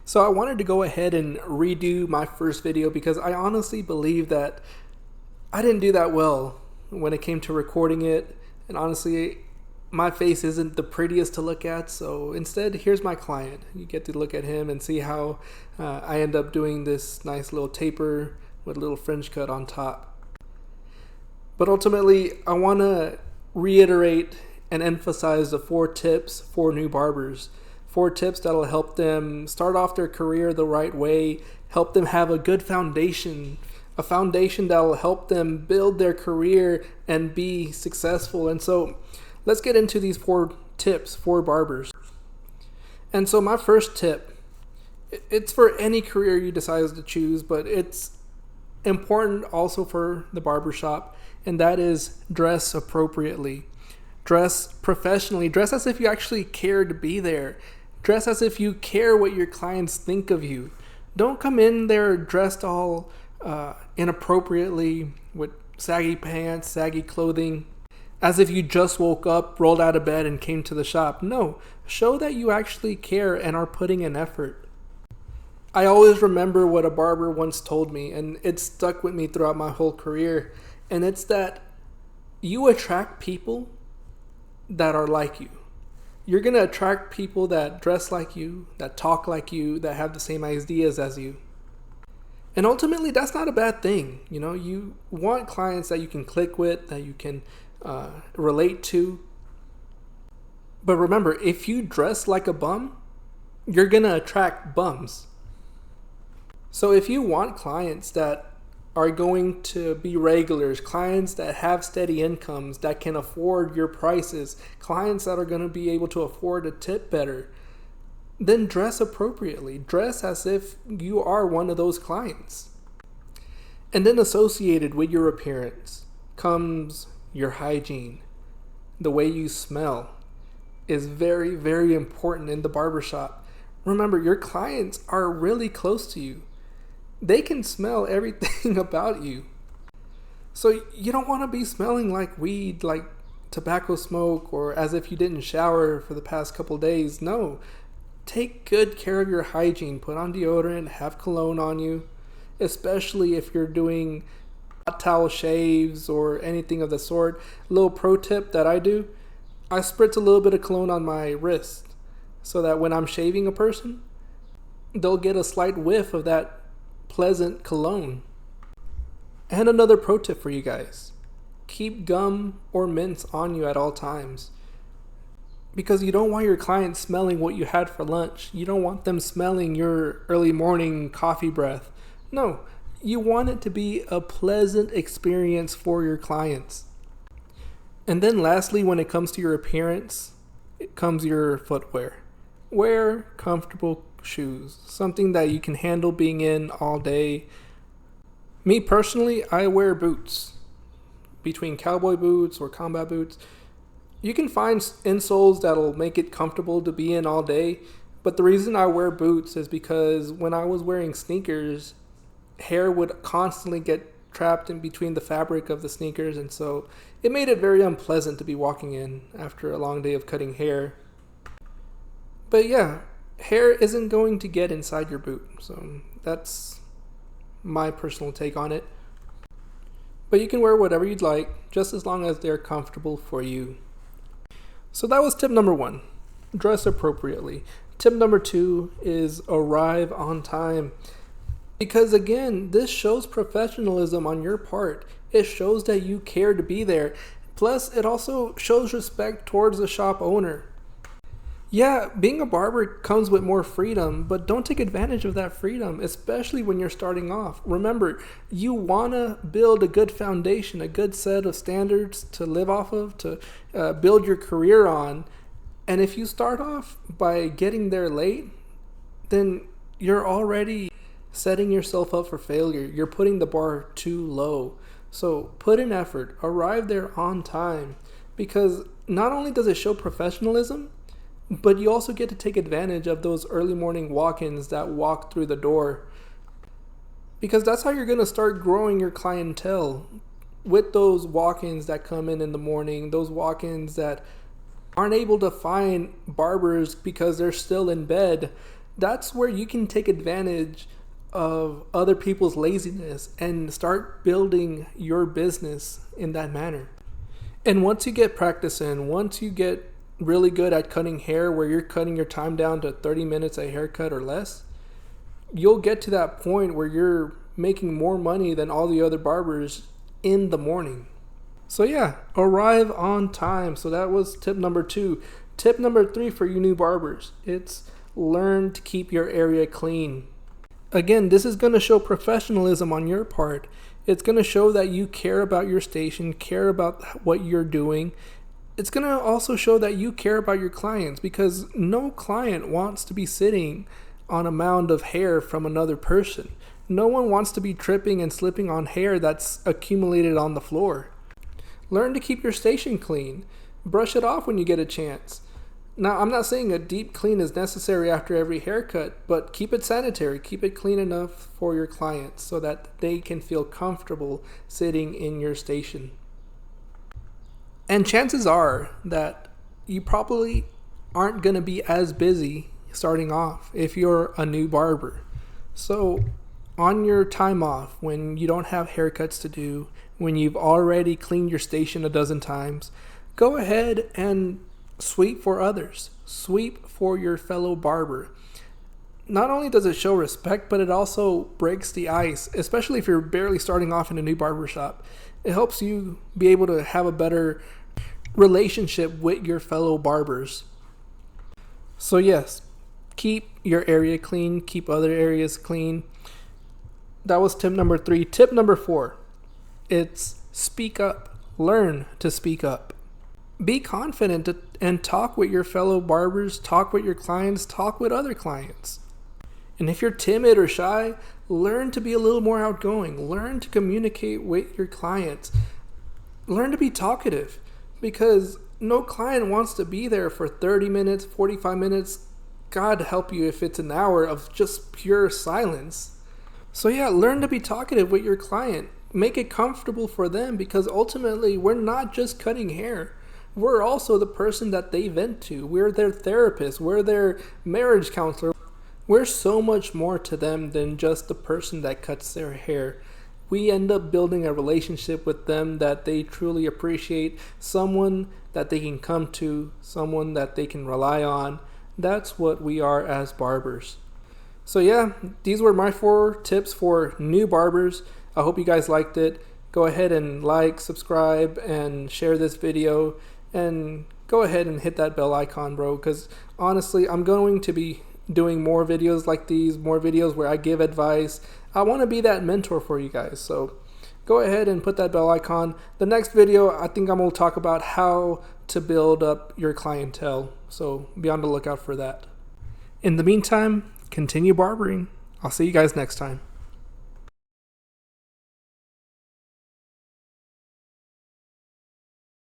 So I wanted to go ahead and redo my first video because I honestly believe that I didn't do that well when it came to recording it. And honestly, my face isn't the prettiest to look at. So instead, here's my client. You get to look at him and see how I end up doing this nice little taper with a little French cut on top. But ultimately, I want to reiterate and emphasize the 4 tips for new barbers. 4 tips that'll help them start off their career the right way, help them have a good foundation, a foundation that'll help them build their career and be successful. And so let's get into these 4 tips for barbers. And so my first tip, it's for any career you decide to choose, but it's important also for the barbershop, and that is dress appropriately. Dress professionally. Dress as if you actually care to be there. Dress as if you care what your clients think of you. Don't come in there dressed all inappropriately with saggy pants, saggy clothing, as if you just woke up, rolled out of bed, and came to the shop. No, show that you actually care and are putting in effort. I always remember what a barber once told me, and it stuck with me throughout my whole career, and it's that you attract people that are like you. You're going to attract people that dress like you, that talk like you, that have the same ideas as you. And ultimately, that's not a bad thing. You know, you want clients that you can click with, that you can relate to. But remember, if you dress like a bum, you're going to attract bums. So if you want clients that are going to be regulars, clients that have steady incomes, that can afford your prices, clients that are going to be able to afford a tip better, then dress appropriately. Dress as if you are one of those clients. And then associated with your appearance comes your hygiene. The way you smell is very, very important in the barbershop. Remember, your clients are really close to you. They can smell everything about you. So you don't want to be smelling like weed, like tobacco smoke, or as if you didn't shower for the past couple days. No. Take good care of your hygiene. Put on deodorant, have cologne on you, especially if you're doing hot towel shaves or anything of the sort. A little pro tip that I do, I spritz a little bit of cologne on my wrist so that when I'm shaving a person, they'll get a slight whiff of that pleasant cologne. And another pro tip for you guys, keep gum or mints on you at all times, because you don't want your clients smelling what you had for lunch. You don't want them smelling your early morning coffee breath. No, you want it to be a pleasant experience for your clients. And then lastly, when it comes to your appearance, it comes your footwear. Wear comfortable shoes, something that you can handle being in all day. Me personally, I wear boots. Between cowboy boots or combat boots, you can find insoles that'll make it comfortable to be in all day. But the reason I wear boots is because when I was wearing sneakers, hair would constantly get trapped in between the fabric of the sneakers, and so it made it very unpleasant to be walking in after a long day of cutting hair. But yeah, hair isn't going to get inside your boot, so that's my personal take on it. But you can wear whatever you'd like, just as long as they're comfortable for you. So that was tip number 1, dress appropriately. Tip number 2 is arrive on time. Because again, this shows professionalism on your part. It shows that you care to be there. Plus, it also shows respect towards the shop owner. Yeah, being a barber comes with more freedom, but don't take advantage of that freedom, especially when you're starting off. Remember, you want to build a good foundation, a good set of standards to live off of, to build your career on. And if you start off by getting there late, then you're already setting yourself up for failure. You're putting the bar too low. So put in effort, arrive there on time, because not only does it show professionalism, but you also get to take advantage of those early morning walk-ins that walk through the door. Because that's how you're going to start growing your clientele, with those walk-ins that come in the morning, those walk-ins that aren't able to find barbers because they're still in bed. That's where you can take advantage of other people's laziness and start building your business in that manner. And once you get practice in, once you get really good at cutting hair where you're cutting your time down to 30 minutes a haircut or less, you'll get to that point where you're making more money than all the other barbers in the morning. So yeah, arrive on time. So that was tip number 2. Tip number 3 for you new barbers, it's learn to keep your area clean. Again, this is going to show professionalism on your part. It's going to show that you care about your station, care about what you're doing. It's going to also show that you care about your clients, because no client wants to be sitting on a mound of hair from another person. No one wants to be tripping and slipping on hair that's accumulated on the floor. Learn to keep your station clean. Brush it off when you get a chance. Now, I'm not saying a deep clean is necessary after every haircut, but keep it sanitary. Keep it clean enough for your clients so that they can feel comfortable sitting in your station. And chances are that you probably aren't going to be as busy starting off if you're a new barber. So on your time off, when you don't have haircuts to do, when you've already cleaned your station a dozen times, go ahead and sweep for others. Sweep for your fellow barber. Not only does it show respect, but it also breaks the ice, especially if you're barely starting off in a new barber shop. It helps you be able to have a better relationship with your fellow barbers. So yes, keep your area clean, keep other areas clean. That was tip number 3. Tip number 4, it's speak up. Learn to speak up. Be confident and talk with your fellow barbers, talk with your clients, talk with other clients. And if you're timid or shy, learn to be a little more outgoing. Learn to communicate with your clients. Learn to be talkative, because no client wants to be there for 30 minutes, 45 minutes. God help you if it's an hour of just pure silence. So yeah, learn to be talkative with your client. Make it comfortable for them, because ultimately we're not just cutting hair. We're also the person that they vent to. We're their therapist. We're their marriage counselor. We're so much more to them than just the person that cuts their hair. We end up building a relationship with them that they truly appreciate, someone that they can come to, someone that they can rely on. That's what we are as barbers. So yeah, these were my 4 tips for new barbers. I hope you guys liked it. Go ahead and like, subscribe, and share this video. And go ahead and hit that bell icon, bro, because honestly, I'm going to be doing more videos like these, more videos where I give advice. I want to be that mentor for you guys. So go ahead and put that bell icon. The next video, I think I'm going to talk about how to build up your clientele. So be on the lookout for that. In the meantime, continue barbering. I'll see you guys next time.